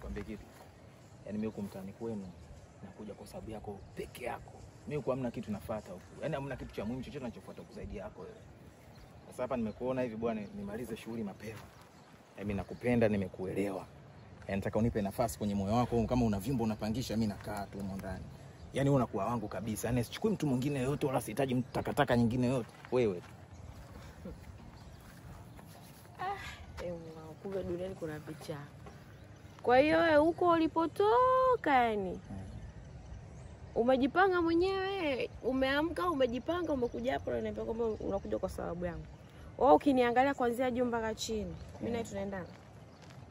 nikwambie kitu. Yaani mimi huko mtaani kwenu nakuja kwa sababu yako peke yako. Mimi huko hamna kitu nafuata huko. Yaani hamna kitu cha muhimu chochote ninachofuata kuzaidi yako wewe. Sasa hapa nimekuona hivi bwana, nimalize shughuli mapema. Mimi nakupenda, nimekuelewa. Nataka unipe nafasi kwenye moyo wako, kama una vyumba unapangisha, mimi nakaa tu huko ndani. Yaani wewe unakuwa wangu kabisa. Yaani sichukui mtu mwingine yote wala sihitaji mtu takataka nyingine yote. Wewe. Kumbe duniani kuna picha. Kwa hiyo wewe huko ulipotoka yani umejipanga mwenyewe, umeamka umejipanga, umekuja hapo na unaniambia kwamba unakuja kwa sababu yangu. Wewe ukiniangalia kuanzia juu mpaka chini, mimi naye tunaendana.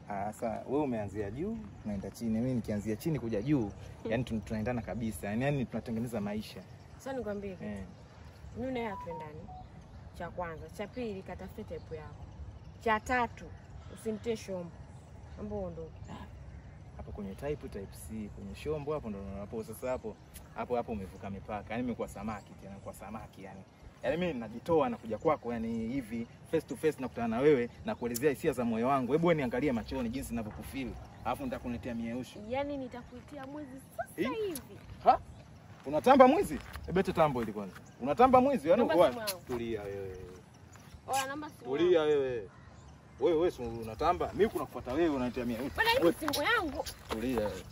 Sasa wewe umeanzia juu, unaenda chini. Mimi nikianzia chini kuja juu, yani tunaendana kabisa. Yani tunatengeneza maisha. Sasa nikwambie. Mimi naye hatuendani. Cha kwanza, cha pili katafute type yako. Cha tatu, usimtie shombo. Mambo ndo. Hapo kwenye type C, kwenye shombo hapo ndo hapo sasa hapo umevuka mipaka. Yani nimekuwa samaki tena kwa samaki yani. Yaani mimi ninajitoa na kuja kwako yani hivi face to face nakutana na wewe na kuelezea hisia za moyo wangu. Hebu niangalie machoni jinsi ninavyokufeel. Alafu nitakuletea mieusho. Yaani nitakuitia mwizi sasa hivi. Ha? Unatamba mwizi? Ebete tambo ili kwanza. Unatamba mwizi yani uko wapi? Tulia wewe. Oya namba simu. Tulia wewe. Wewe unatamba? Mimi kuna kufuata wewe unanitia mieusho. Bwana hii simu yangu. Tulia wewe.